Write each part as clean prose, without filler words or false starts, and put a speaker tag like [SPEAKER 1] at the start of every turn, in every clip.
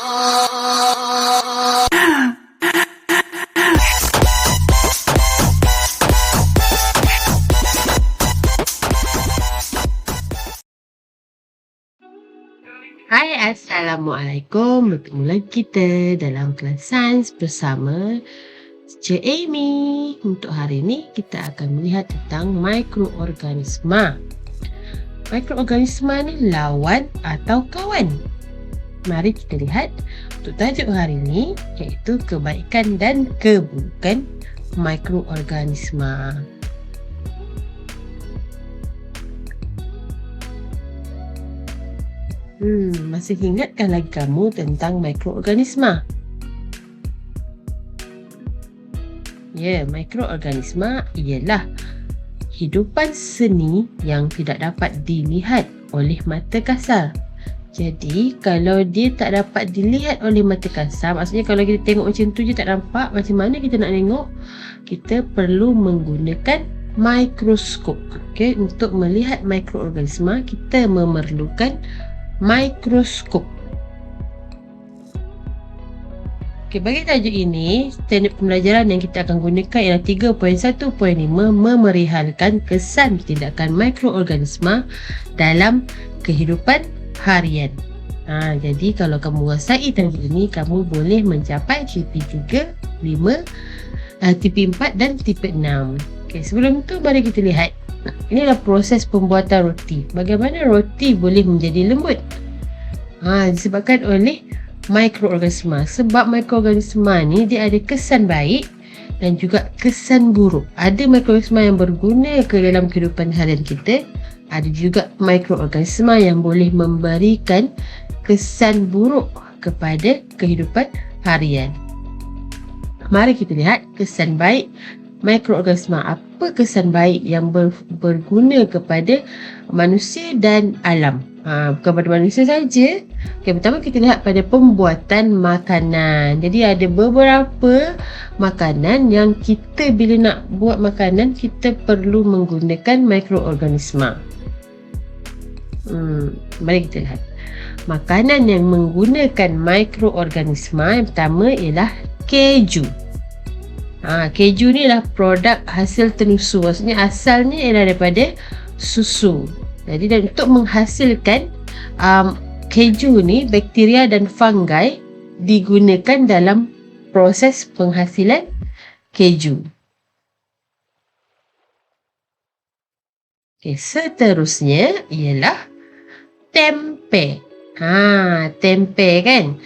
[SPEAKER 1] Hai, Assalamualaikum. Bertemu lagi kita dalam kelas sains bersama Teacher Amy. Untuk hari ini kita akan melihat tentang mikroorganisma. Mikroorganisma ni lawan atau kawan? Mari kita lihat untuk tajuk hari ini, iaitu kebaikan dan keburukan mikroorganisma. Masih ingatkah lagi kamu tentang mikroorganisma? Ya, mikroorganisma ialah hidupan seni yang tidak dapat dilihat oleh mata kasar. Jadi, kalau dia tak dapat dilihat oleh mata kasar, maksudnya kalau kita tengok macam tu je tak nampak, macam mana kita nak tengok? Kita perlu menggunakan mikroskop. Okay? Untuk melihat mikroorganisma, kita memerlukan mikroskop. Okay, bagi tajuk ini, standard pembelajaran yang kita akan gunakan ialah 3.1.5 memerihalkan kesan tindakan mikroorganisma dalam kehidupan harian. Jadi kalau kamu menguasai tajuk ini, kamu boleh mencapai TP3, 5, TP4 dan TP6. Okay, sebelum itu mari kita lihat. Inilah proses pembuatan roti. Bagaimana roti boleh menjadi lembut? Disebabkan oleh mikroorganisma. Sebab mikroorganisma ni dia ada kesan baik dan juga kesan buruk. Ada mikroorganisma yang berguna ke dalam kehidupan harian kita. Ada juga mikroorganisma yang boleh memberikan kesan buruk kepada kehidupan harian. Mari kita lihat kesan baik mikroorganisma. Apa kesan baik yang berguna kepada manusia dan alam? Bukan pada manusia saja. Okay, pertama kita lihat pada pembuatan makanan. Jadi ada beberapa makanan yang kita bila nak buat makanan, kita perlu menggunakan mikroorganisma. Mari kita lihat. Makanan yang menggunakan mikroorganisma, yang pertama ialah keju. Keju ni adalah produk hasil tenusu. Maksudnya asalnya ialah daripada susu. Jadi dan untuk menghasilkan keju ni, bakteria dan fungi digunakan dalam proses penghasilan keju. Okay, seterusnya ialah tempe. Tempe kan?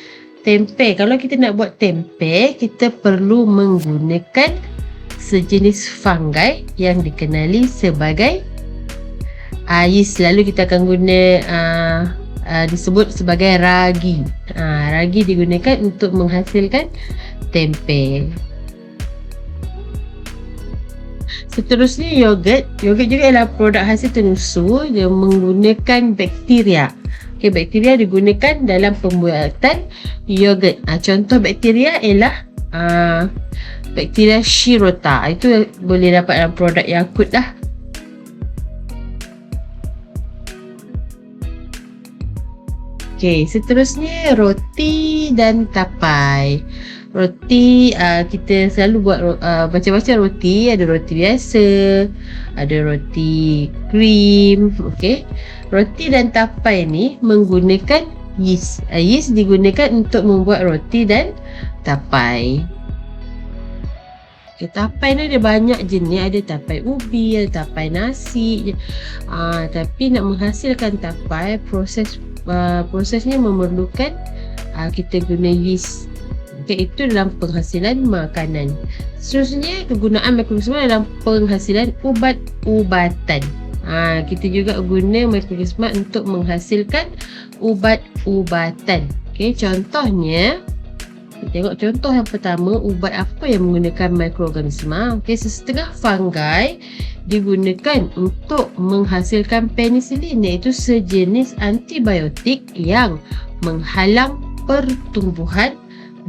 [SPEAKER 1] Tempe, kalau kita nak buat tempe, kita perlu menggunakan sejenis fungi yang dikenali sebagai yeast. Lalu kita akan guna disebut sebagai ragi. Ragi digunakan untuk menghasilkan tempe. Seterusnya yogurt. Yogurt juga adalah produk hasil tenusu yang menggunakan bakteria. Okay, bakteria digunakan dalam pembuatan yogurt. Contoh bakteria ialah bakteria Shirota. Itu boleh dapat dalam produk Yakult lah. Okay, seterusnya roti dan tapai. Roti, kita selalu buat macam-macam roti. Ada roti biasa, ada roti krim. Okay. Roti dan tapai ni menggunakan yeast. Yeast digunakan untuk membuat roti dan tapai. Okay, tapai ni ada banyak jenis. Ada tapai ubi, ada tapai nasi. Tapi nak menghasilkan tapai, prosesnya memerlukan kita guna yeast. Okay, itu dalam penghasilan makanan. Seterusnya, kegunaan mikroorganisma dalam penghasilan ubat-ubatan. Kita juga guna mikroorganisma untuk menghasilkan ubat-ubatan. Okay, contohnya, kita tengok contoh yang pertama, ubat apa yang menggunakan mikroorganisma. Okay, setengah fungi digunakan untuk menghasilkan penisilin, iaitu sejenis antibiotik yang menghalang pertumbuhan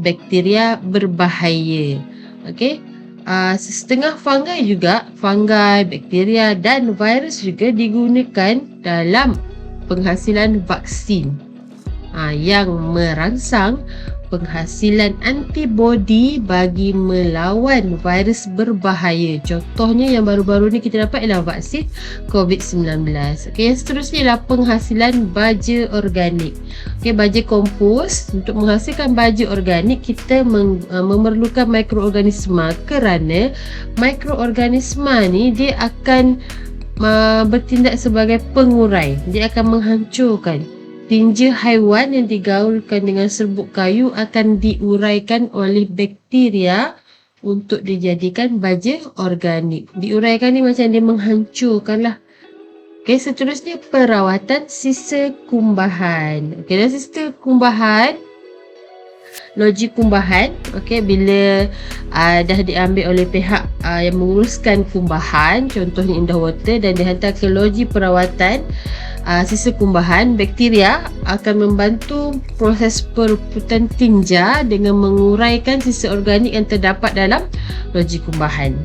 [SPEAKER 1] bakteria berbahaya. Okay. Setengah fungi, bakteria dan virus juga digunakan dalam penghasilan vaksin. yang merangsang penghasilan antibodi bagi melawan virus berbahaya. Contohnya yang baru-baru ni kita dapat ialah vaksin COVID-19. Okey, yang seterusnya ialah penghasilan baja organik. Okey, baja kompos. Untuk menghasilkan baja organik, kita memerlukan mikroorganisma, kerana mikroorganisma ni dia akan bertindak sebagai pengurai. Dia akan menghancurkan tinja haiwan yang digaulkan dengan serbuk kayu, akan diuraikan oleh bakteria untuk dijadikan baja organik. Diuraikan ni macam dia menghancurkan lah. Okey, seterusnya perawatan sisa kumbahan. Okey, dalam sisa kumbahan, loji kumbahan, okey, bila dah diambil oleh pihak yang menguruskan kumbahan, contohnya Indah Water, dan dihantar ke loji perawatan sisa kumbahan, bakteria akan membantu proses perebutan tinja dengan menguraikan sisa organik yang terdapat dalam loji kumbahan.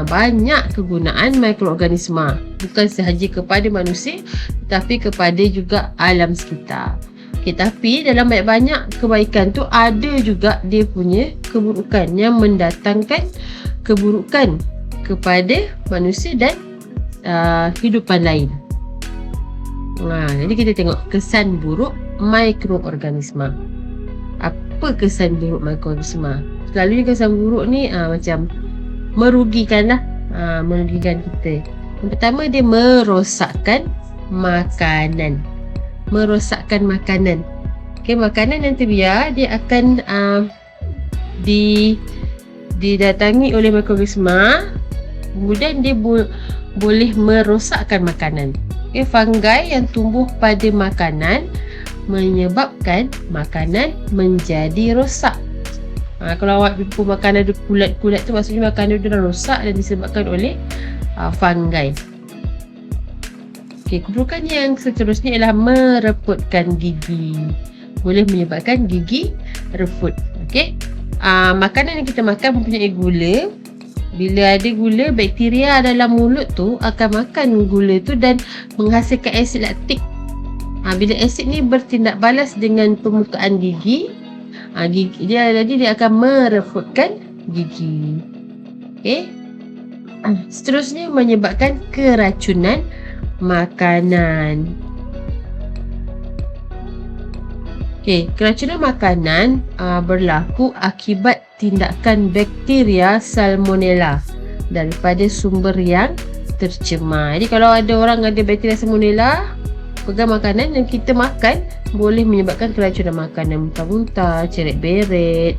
[SPEAKER 1] Banyak kegunaan mikroorganisma, bukan sahaja kepada manusia tetapi kepada juga alam sekitar. Okay, tapi dalam banyak kebaikan tu ada juga dia punya keburukan yang mendatangkan keburukan kepada manusia dan kehidupan lain. Jadi kita tengok kesan buruk mikroorganisma. Apa kesan buruk mikroorganisma? Selalunya kesan buruk ni macam merugikan lah. Merugikan kita. Yang pertama, dia merosakkan makanan. Merosakkan makanan. Okay, makanan yang terbiar dia akan didatangi oleh mikroorganisma, kemudian dia boleh merosakkan makanan. Okay, fungi yang tumbuh pada makanan menyebabkan makanan menjadi rosak. Kalau awak jumpa makanan ada kulat-kulat tu, maksudnya makanan tu dah rosak dan disebabkan oleh fungi. Okay, keburukan yang seterusnya ialah mereputkan gigi. Boleh menyebabkan gigi reput. Okay, makanan yang kita makan mempunyai gula. Bila ada gula, bakteria dalam mulut tu akan makan gula tu dan menghasilkan asid laktik. Bila asid ni bertindak balas dengan permukaan gigi, dia akan mereputkan gigi. Okay. Seterusnya menyebabkan keracunan makanan. Okay, keracunan makanan berlaku akibat tindakan bakteria salmonella daripada sumber yang tercemar. Jadi kalau ada orang ada bakteria salmonella pegang makanan yang kita makan, boleh menyebabkan keracunan makanan, muntah-muntah, ceret-beret.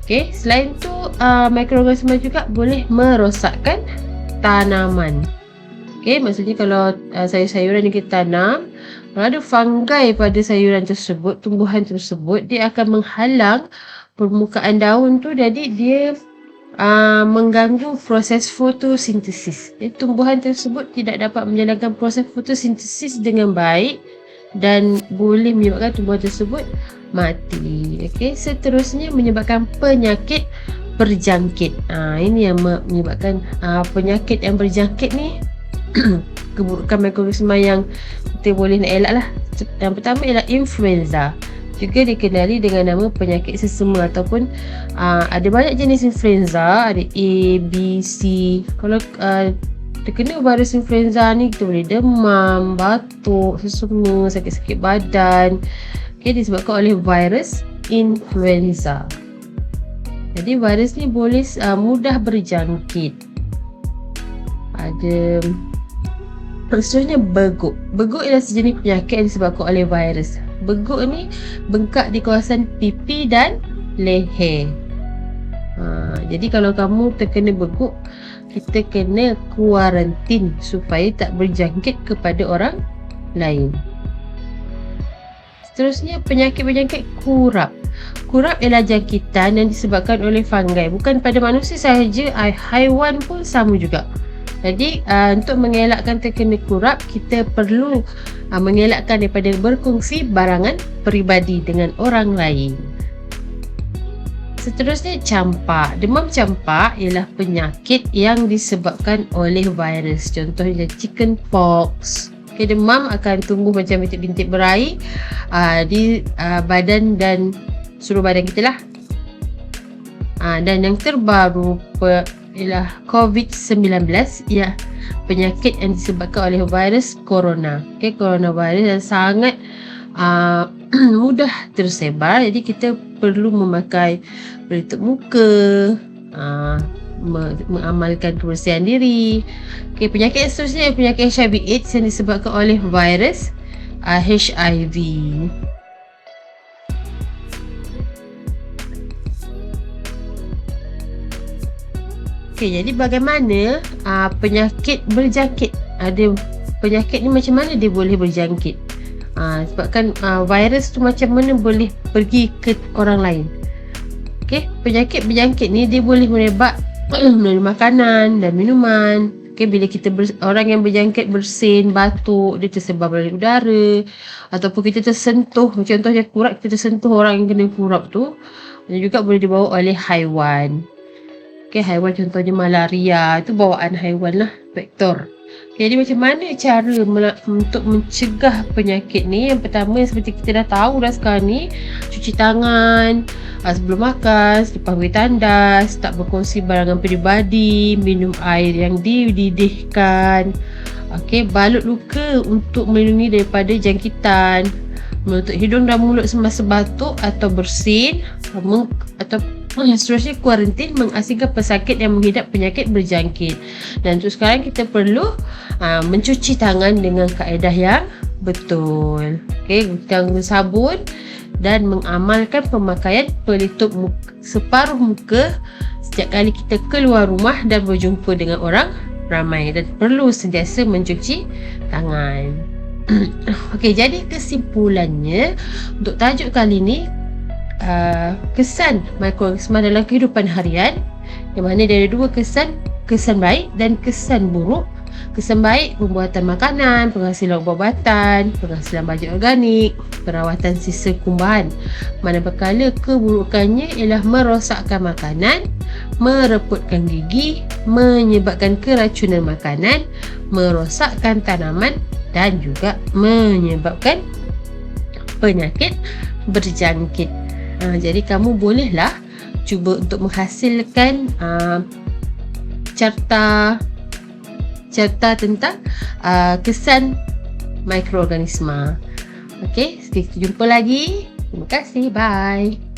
[SPEAKER 1] Okay, selain tu mikroorganisma juga boleh merosakkan tanaman. Okay, maksudnya kalau sayur-sayuran yang kita tanam, kalau ada fungi pada sayuran tersebut, tumbuhan tersebut, dia akan menghalang permukaan daun tu, jadi dia mengganggu proses fotosintesis. Tumbuhan tersebut tidak dapat menjalankan proses fotosintesis dengan baik dan boleh menyebabkan tumbuhan tersebut mati. Okay, seterusnya menyebabkan penyakit berjangkit. Ini yang menyebabkan penyakit yang berjangkit ni. Keburukan mikroorganisma yang kita boleh nak elak lah. Yang pertama ialah influenza, juga dikenali dengan nama penyakit sesama ataupun ada banyak jenis influenza, ada A, B, C. Kalau terkena virus influenza ni, kita boleh demam, batuk, sesama, sakit-sakit badan. Okay, disebabkan oleh virus influenza. Jadi virus ni boleh mudah berjangkit. Ada maksudnya beguk. Beguk ialah sejenis penyakit yang disebabkan oleh virus. Beguk ni bengkak di kawasan pipi dan leher. Jadi kalau kamu terkena beguk, kita kena kuarantin supaya tak berjangkit kepada orang lain. Seterusnya penyakit-penyakit kurap. Kurap ialah jangkitan yang disebabkan oleh fungi. Bukan pada manusia sahaja, haiwan pun sama juga. Jadi untuk mengelakkan terkena kurap, kita perlu mengelakkan daripada berkongsi barangan peribadi dengan orang lain. Seterusnya campak. Demam campak ialah penyakit yang disebabkan oleh virus. Contohnya chicken pox. Okay, demam akan tumbuh macam bintik-bintik berair di badan dan seluruh badan kita lah. Dan yang terbaru ialah COVID-19, ya, penyakit yang disebabkan oleh virus corona. Okay, coronavirus yang sangat mudah tersebar, jadi kita perlu memakai pelitup muka, mengamalkan kebersihan diri. Okay, penyakit seterusnya penyakit HIV/AIDS yang disebabkan oleh virus HIV. Okay, jadi bagaimana penyakit berjangkit? Penyakit ni macam mana dia boleh berjangkit? Sebabkan virus tu macam mana boleh pergi ke orang lain. Okay, penyakit berjangkit ni dia boleh merebak melalui makanan dan minuman. Okay, bila kita orang yang berjangkit bersin, batuk, dia tersebar melalui udara, ataupun kita tersentuh, contohnya kurap, kita tersentuh orang yang kena kurap tu, dan juga boleh dibawa oleh haiwan. Okay, haiwan contohnya malaria, itu bawaan haiwan lah, vektor. Okay, jadi macam mana cara untuk mencegah penyakit ni? Yang pertama, seperti kita dah tahu dah sekarang ni, cuci tangan sebelum makan, selepas pergi tandas, tak berkongsi barangan peribadi, minum air yang dididihkan. Okay, balut luka untuk melindungi daripada jangkitan, menutup hidung dan mulut semasa batuk atau bersin, atau seterusnya kuarantin mengasingkan pesakit yang mengidap penyakit berjangkit. Dan untuk sekarang kita perlu mencuci tangan dengan kaedah yang betul. Okay, guna sabun dan mengamalkan pemakaian pelitup separuh muka setiap kali kita keluar rumah dan berjumpa dengan orang ramai, dan perlu sentiasa mencuci tangan. Okey, jadi kesimpulannya untuk tajuk kali ni, kesan mikroorganisma dalam kehidupan harian, yang mana dia ada dua kesan, kesan baik dan kesan buruk. Kesan baik, pembuatan makanan, penghasilan ubat-ubatan, penghasilan baja organik, perawatan sisa kumbahan. Manakala keburukannya ialah merosakkan makanan, mereputkan gigi, menyebabkan keracunan makanan, merosakkan tanaman dan juga menyebabkan penyakit berjangkit. Jadi kamu bolehlah cuba untuk menghasilkan carta tentang kesan mikroorganisma. Okey, kita jumpa lagi. Terima kasih. Bye.